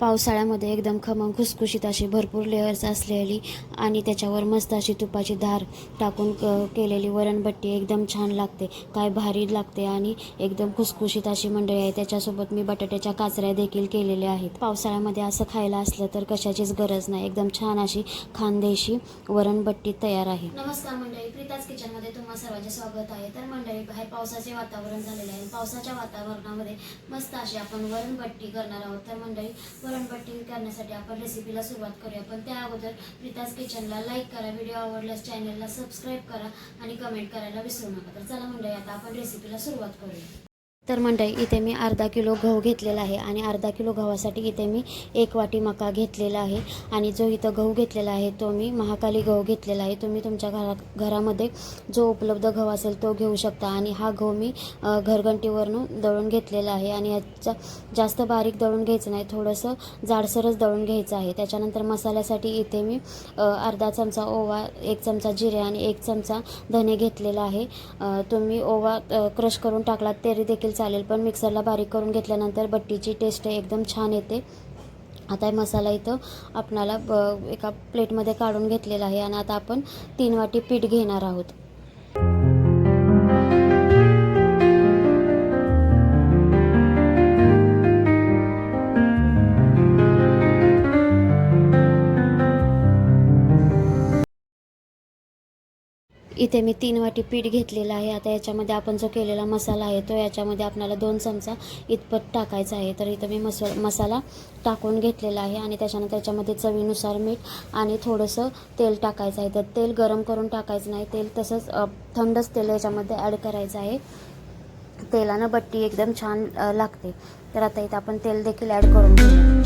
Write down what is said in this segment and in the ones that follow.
पावसाळ्यामध्ये एकदम खमंग खुसखुशीत अशी भरपूर लेयर्स असलेली आणि त्याच्यावर मस्त अशी तुपाची धार टाकून केलेली वरणबट्टी एकदम छान लागते. काय भारी लागते आणि एकदम खुसखुशीत अशी मंडळी आहे. त्याच्यासोबत मी बटाट्याच्या काचऱ्या देखील केलेल्या आहेत. पावसाळ्यामध्ये असं खायला असलं तर कशाचीच गरज नाही. एकदम छान अशी खानदेशी वरणबट्टी तयार आहे. नमस्कार मंडळी, प्रीताज किचनमध्ये तुम्हा सर्वांचे स्वागत आहे. तर मंडळी, बाहेर पावसाचे वातावरण झालेले आहे. पावसाच्या वातावरणामध्ये मस्त अशी आपण वरणबट्टी करणार आहोत. तर मंडळी, वरणबट्टी करण्यासाठी आपण रेसिपीला सुरुवात करूया. पण त्या अगोदर प्रीताज किचनला लाईक करा, व्हिडिओ आवडल्यास चॅनलला सबस्क्राईब करा आणि कमेंट करायला विसरू नका. तर चला मंडळी, आता आपण रेसिपीला सुरुवात करूया. तर मंडळी, इथे मी अर्धा किलो गहू घेतलेला आहे आणि अर्धा किलो गव्हासाठी इथे मी 1 वाटी मका घेतलेला आहे. आणि जो इथं गहू घेतलेला आहे तो मी महाकाली गहू घेतलेला आहे. तुम्ही तुमच्या घरामध्ये जो उपलब्ध गहू असेल तो घेऊ शकता. आणि हा गहू मी घरघंटीवरून दळून घेतलेला आहे. आणि याचा जास्त बारीक दळून घ्यायचं नाही, थोडंसं जाडसरच दळून घ्यायचं आहे. त्याच्यानंतर मसाल्यासाठी इथे मी अर्धा चमचा ओवा, 1 चमचा जिरे आणि 1 चमचा धने घेतलेला आहे. तुम्ही ओवा क्रश करून टाकलात तरी देखील चालेल, पण मिक्सरला बारीक करून घेतल्यानंतर बट्टीची टेस्ट एकदम छान येते. आता मसाला इथं आपणाला एका प्लेटमध्ये काढून घेतलेला आहे. आणि आता आपण 3 वाटी पीठ घेणार आहोत. इथे मी 3 वाटी पीठ घेतलेलं आहे. आता याच्यामध्ये आपण जो केलेला मसाला आहे तो याच्यामध्ये आपल्याला 2 चमचा इतपत टाकायचा आहे. तर इथं मी मसाला टाकून घेतलेला आहे. आणि त्याच्यानंतर याच्यामध्ये चवीनुसार मीठ आणि थोडंसं तेल टाकायचं आहे. तर तेल गरम करून टाकायचं नाही, तेल तसंच थंडच तेल याच्यामध्ये ॲड करायचं आहे. तेलानं बट्टी एकदम छान लागते. तर आता इथं आपण तेल देखील ॲड करून घेऊया.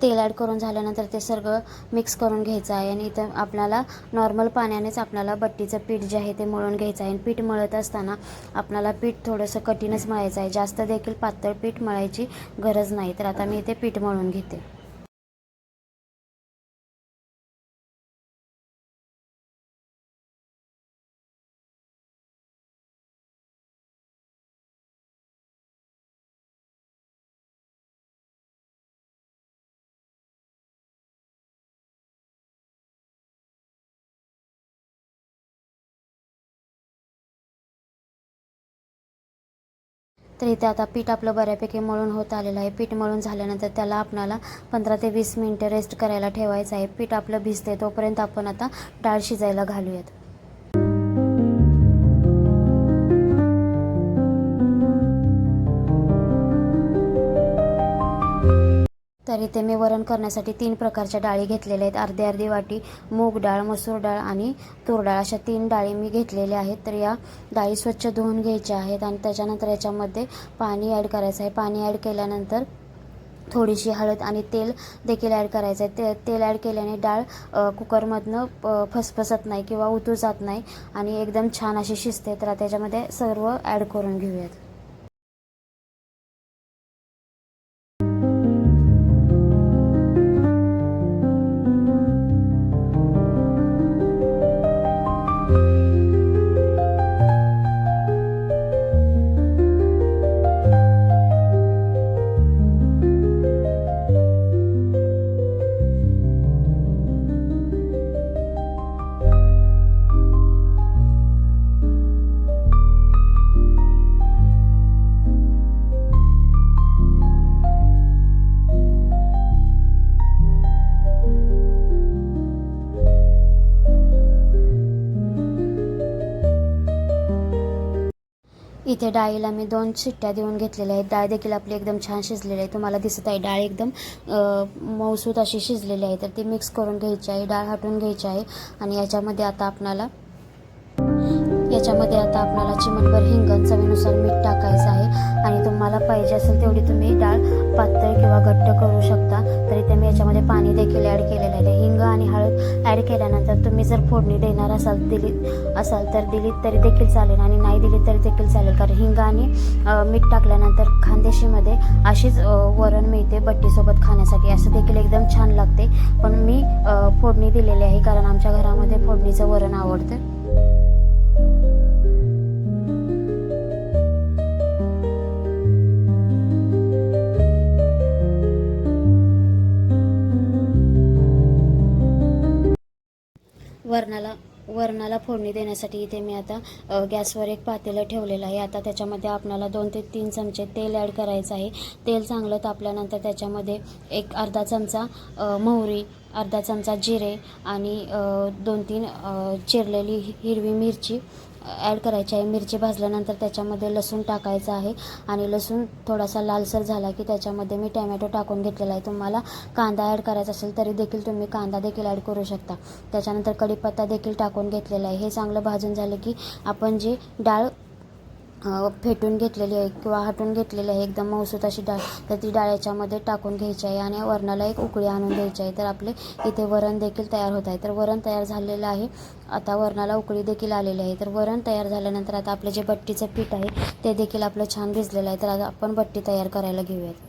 तेल ॲड करून झाल्यानंतर ते सगळं मिक्स करून घ्यायचं आहे. आणि इथं आपल्याला नॉर्मल पाण्यानेच आपल्याला बट्टीचं पीठ जे आहे ते मळून घ्यायचं आहे. आणि पीठ मळत असताना आपल्याला पीठ थोडंसं कठीणच मळायचं आहे, जास्त देखील पातळ पीठ मळायची गरज नाही. तर आता मी इथे पीठ मळून घेते. तर इथे आता पीठ आपलं बऱ्यापैकी मळून होत आलेलं आहे. पीठ मळून झाल्यानंतर त्याला आपल्याला 15 ते 20 मिनिटं रेस्ट करायला ठेवायचं आहे. पीठ आपलं भिजते तोपर्यंत आपण आता डाळ शिजायला घालूयात. तर इथे मी वरण करण्यासाठी 3 प्रकारच्या डाळी घेतलेल्या आहेत. अर्धी वाटी मूग डाळ, मसूर डाळ आणि तूर डाळ अशा 3 डाळी मी घेतलेल्या आहेत. तर या डाळी स्वच्छ धुवून घ्यायच्या आहेत. आणि त्याच्यानंतर याच्यामध्ये पाणी ॲड करायचं आहे. पाणी ॲड केल्यानंतर थोडीशी हळद आणि तेल देखील ॲड करायचं आहे. तेल ॲड केल्याने डाळ कुकरमधनं फसफसत नाही किंवा उतू जात नाही आणि एकदम छान अशी शिजते. तर त्याच्यामध्ये सर्व ॲड करून घेऊयात. इथे डाळीला मी 2 शिट्ट्या देऊन घेतलेल्या आहेत. डाळ देखील आपली एकदम छान शिजलेली आहे. तुम्हाला दिसत आहे डाळ एकदम मऊसूत अशी शिजलेली आहे. तर ती मिक्स करून घ्यायची आहे, डाळ हटवून घ्यायची आहे. आणि याच्यामध्ये आता आपल्याला याच्यामध्ये आता आपल्याला चिमटभर हिंग, चवीनुसार मीठ टाकायचं आहे आणि तुम्हाला पाहिजे असेल तेवढी तुम्ही डाळ पातळ किंवा घट्ट करू शकता. तर इथे मी याच्यामध्ये पाणी देखील ॲड केलेलं आहे. हिंग आणि हळद ॲड केल्यानंतर तुम्ही जर फोडणी देणार असाल तर दिली तरी देखील चालेल आणि नाही दिली तरी देखील चालेल, कारण हिंग आणि मीठ टाकल्यानंतर खानदेशीमध्ये अशीच वरण मिळते बट्टीसोबत खाण्यासाठी, असं देखील एकदम छान लागते. पण मी फोडणी दिलेली आहे कारण आमच्या घरामध्ये फोडणीचं वरण आवडतं. वरणाला फोडणी देण्यासाठी इथे मी आता गॅसवर एक पातेलं ठेवलेलं आहे. आता त्याच्यामध्ये आपल्याला 2 ते 3 चमचे तेल ॲड करायचं आहे. तेल चांगलं तापल्यानंतर त्याच्यामध्ये एक अर्धा चमचा मोहरी, अर्धा चमचा जिरे आणि 2-3 चिरलेली हिरवी मिरची ॲड करायची आहे. मिरची भाजल्यानंतर त्याच्यामध्ये लसूण टाकायचं आहे आणि लसूण थोडासा लालसर झाला की त्याच्यामध्ये मी टॅमॅटो टाकून घेतलेला आहे. तुम्हाला कांदा ॲड करायचा असेल तरी देखील तुम्ही कांदा देखील ॲड करू शकता. त्याच्यानंतर कढीपत्ता देखील टाकून घेतलेला आहे. हे चांगलं भाजून झालं की आपण जी डाळ फेटून घेतलेली आहे किंवा हटून घेतलेली आहे, एकदम मऊसूत अशी डाळ, तर ती डाळ याच्यामध्ये टाकून घ्यायची आहे आणि वरणाला एक उकळी आणून द्यायची आहे. तर आपले इथे वरण देखील तयार होत आहे. तर वरण तयार झालेलं आहे. आता वरणाला उकळी देखील आलेली आहे. तर वरण तयार झाल्यानंतर आता आपलं जे बट्टीचं पीठ आहे ते देखील आपलं छान भिजलेलं आहे. तर आता आपण बट्टी तयार करायला घेऊयात.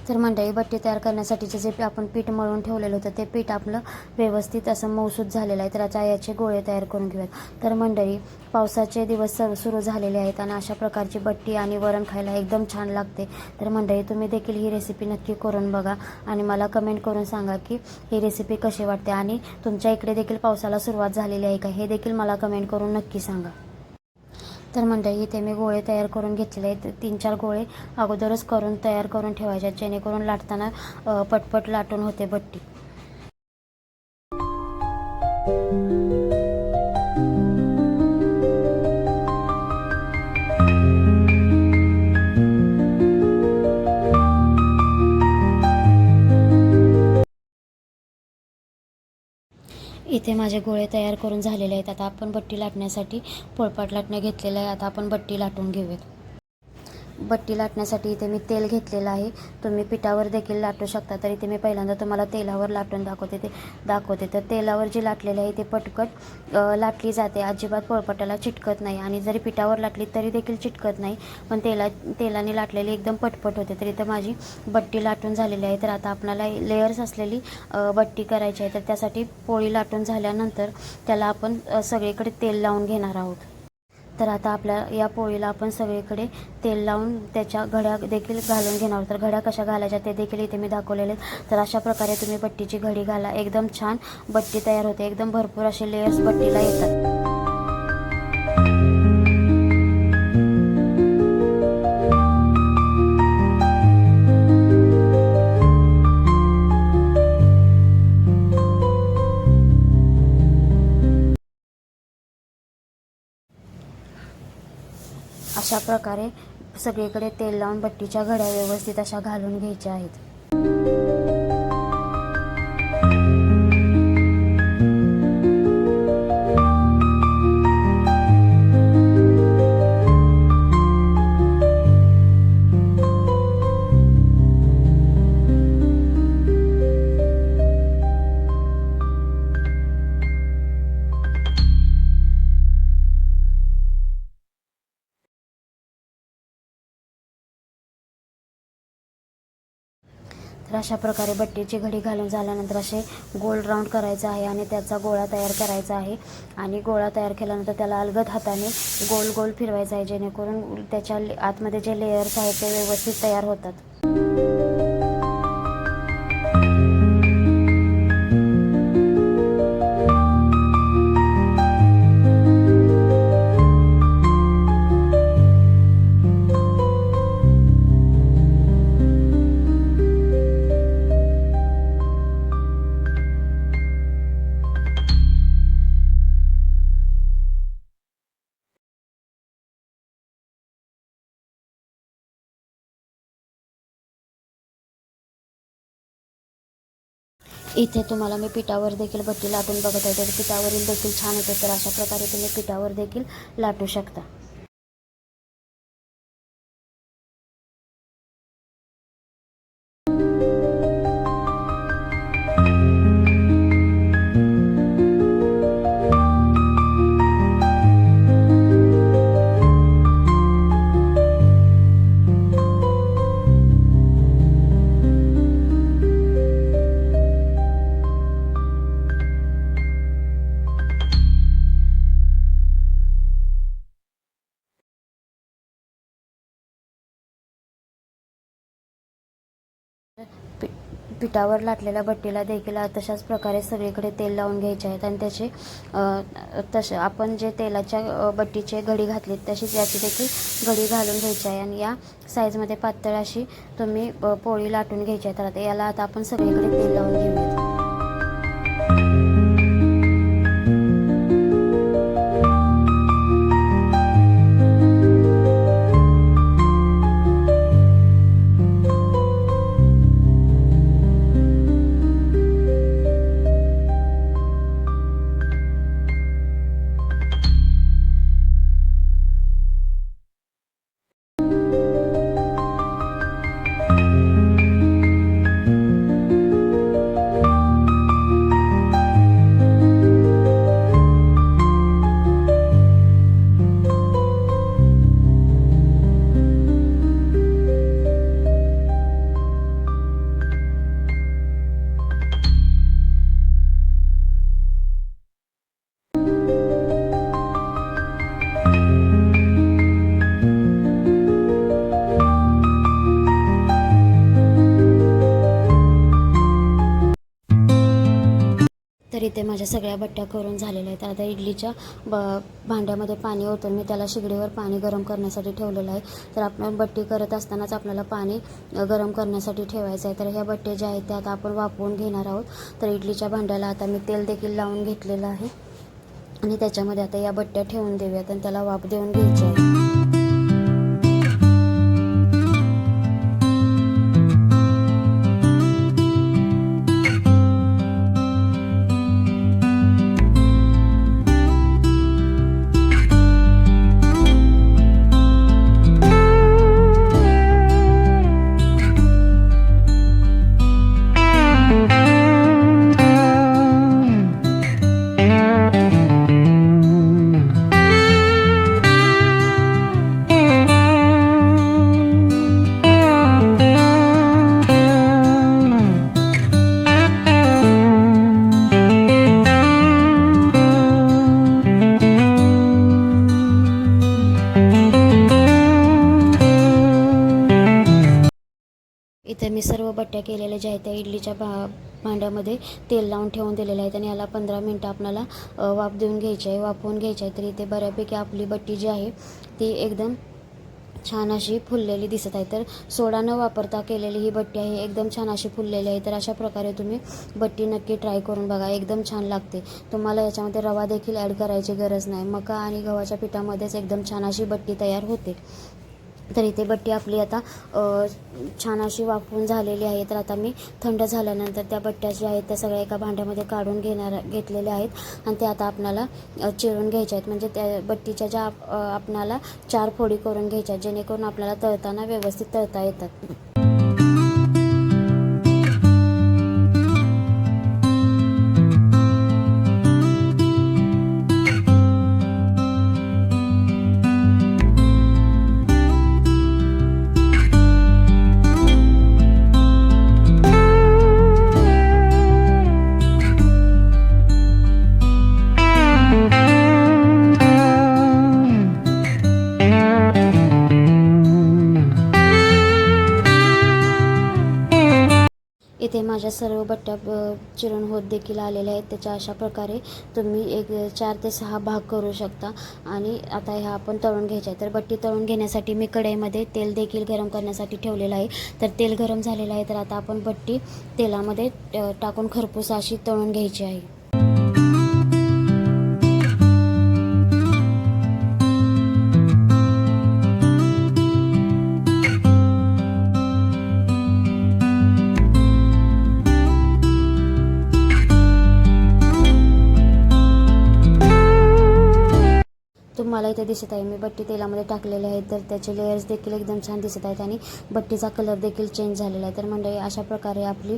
तर मंडळी, बट्टी तयार करण्यासाठीचे जे आपण पीठ मळून ठेवलेलं होतं ते पीठ आपलं व्यवस्थित असं मऊसूत झालेलं आहे. तर आता याचे गोळे तयार करून घेऊयात. तर मंडळी, पावसाचे दिवस सुरू झालेले आहेत आणि अशा प्रकारची बट्टी आणि वरण खायला एकदम छान लागते. तर मंडळी, तुम्ही देखील ही रेसिपी नक्की करून बघा आणि मला कमेंट करून सांगा की ही रेसिपी कशी वाटते आणि तुमच्या इकडे देखील पावसाला सुरुवात झालेली आहे का, हे देखील मला कमेंट करून नक्की सांगा. तर मंडळी, इथे मी गोळे तयार करून घेतलेले आहेत. 3-4 गोळे अगोदरच तयार करून ठेवायचे जेणेकरून लाटताना पटपट लाटून होते बट्टी. इथे माझे गोळे तयार करून झालेले आहेत. आता आपण बट्टी लाटण्यासाठी पोळपाट लाटणं घेतलेलं आहे. आता आपण बट्टी लाटून घेऊयात. बट्टी लाटण्यासाठी इथे मी तेल घेतलेलं आहे. तुम्ही पिठावर देखील लाटू शकता. तर इथे मी पहिल्यांदा तुम्हाला तेलावर लाटून दाखवते. तर तेलावर जी लाटलेली आहे ते पटकट लाटली जाते, अजिबात पोळपाटाला चिटकत नाही आणि जरी पिठावर लाटली तरी देखील चिटकत नाही, पण तेलाने लाटलेली एकदम पटपट होते. तर इथं माझी बट्टी लाटून झालेली आहे. तर आता आपल्याला लेयर्स असलेली बट्टी करायची आहे. तर त्यासाठी पोळी लाटून झाल्यानंतर त्याला आपण सगळीकडे तेल लावून घेणार आहोत. तर आता आपल्या या पोळीला आपण सगळीकडे तेल लावून त्याच्या घड्या देखील घालून घेणार आहोत. तर घड्या कशा घालायच्या ते देखील इथे मी दाखवलेले. तर अशा प्रकारे तुम्ही बट्टीची घडी घाला, एकदम छान बट्टी तयार होते. एकदम भरपूर असे लेयर्स बट्टीला येतात. अशा प्रकारे सगळीकडे तेल लावून बट्टीच्या घड्या व्यवस्थित अशा घालून घ्यायच्या आहेत. अशा प्रकारे बट्टीची घडी घालून झाल्यानंतर असे गोल राऊंड करायचा आहे आणि त्याचा गोळा तयार करायचा आहे. आणि गोळा तयार केल्यानंतर त्याला अलगद हाताने गोल गोल फिरवायचा आहे, जेणेकरून त्याच्या आतमध्ये जे लेयर्स आहेत ते व्यवस्थित तयार होतात. इथे तुम्हाला मी पिठावर देखील बट्टी लाटून बघत आहे, तर पिठावरील देखील छान होते. तर अशा प्रकारे तुम्ही पिठावर देखील लाटू शकता. पिठावर लाटलेल्या बट्टीला देखील तशाच प्रकारे सगळीकडे तेल लावून घ्यायचे आहेत आणि त्याचे आपण जे तेलाच्या बट्टीचे घडी घातली तशीच याची देखील घडी घालून घ्यायची आहे. आणि या साईजमध्ये पातळ अशी तुम्ही पोळी लाटून घ्यायची आहे. तर याला आता आपण सगळीकडे तेल लावून घेऊयात. तर इथे माझ्या सगळ्या बट्ट्या करून झालेल्या आहेत. आता इडलीच्या भांड्यामध्ये पाणी ओतून मी त्याला शिगडीवर पाणी गरम करण्यासाठी ठेवलेलं आहे. तर आपण बट्टी करत असतानाच आपल्याला पाणी गरम करण्यासाठी ठेवायचं आहे. तर ह्या बट्ट्या ज्या आहेत त्या आता आपण वाफवून घेणार आहोत. तर इडलीच्या भांड्याला आता मी तेल देखील लावून घेतलेलं आहे आणि त्याच्यामध्ये आता या बट्ट्या ठेवून देऊयात आणि त्याला वाफ देऊन घ्यायची आहे. इथे मी सर्व बट्ट्या केलेल्या ज्या आहेत त्या इडलीच्या भांड्यामध्ये तेल लावून ठेवून दिलेलं आहे आणि याला 15 मिनटं आपल्याला वाफ देऊन घ्यायची आहे, वाफवून घ्यायची आहे. तर इथे बऱ्यापैकी आपली बट्टी जी आहे ती एकदम छान अशी फुललेली दिसत आहे. तर सोडा न वापरता केलेली ही बट्टी आहे, एकदम छान अशी फुललेली आहे. तर अशा प्रकारे तुम्ही बट्टी नक्की ट्राय करून बघा, एकदम छान लागते. तुम्हाला याच्यामध्ये रवा देखील ॲड करायची गरज नाही. मका आणि गव्हाच्या पिठामध्येच एकदम छान अशी बट्टी तयार होते. तर इथे बट्टी आपली आता छान अशी वाफवून झालेली आहे. तर आता मी थंड झाल्यानंतर त्या बट्ट्या ज्या आहेत त्या सगळ्या एका भांड्यामध्ये काढून घेतलेल्या आहेत आणि त्या आता आपल्याला चिरून घ्यायच्या आहेत. म्हणजे त्या बट्टीच्या ज्या आपल्याला 4 फोडी करून घ्यायच्या आहेत, जेणेकरून आपल्याला तळताना व्यवस्थित तळता येतात. इथे माझ्या सर्व बट्ट्या चिरून होत देखील आलेल्या आहेत. त्याच्या अशा प्रकारे तुम्ही 4 ते 6 भाग करू शकता. आणि आता ह्या आपण तळून घ्यायच्या आहेत. तर बट्टी तळून घेण्यासाठी मी कढईमध्ये तेल देखील गरम करण्यासाठी ठेवलेलं आहे. तर तेल गरम झालेलं आहे. तर आता आपण बट्टी तेलामध्ये टाकून खरपूस अशी तळून घ्यायची आहे. तुम्हाला इथे दिसत आहे मी बट्टी तेलामध्ये टाकलेले आहेत. तर त्याचे लेयर्स देखील एकदम छान दिसत आहेत आणि बट्टीचा कलर देखील चेंज झालेला आहे. तर मंडळी अशा प्रकारे आपली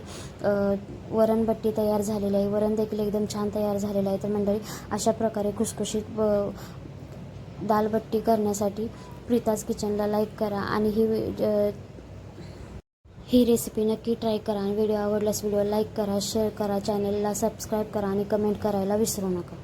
वरण बट्टी तयार झालेली आहे. वरण देखील एकदम छान तयार झालेलं आहे. तर मंडळी अशा प्रकारे खुसखुशीत दाल बट्टी करण्यासाठी प्रीताज किचनला लाईक करा आणि ही रेसिपी नक्की ट्राय करा. आणि व्हिडिओ आवडल्यास व्हिडिओ लाईक करा, शेअर करा, चॅनलला सबस्क्राईब करा आणि कमेंट करायला विसरू नका.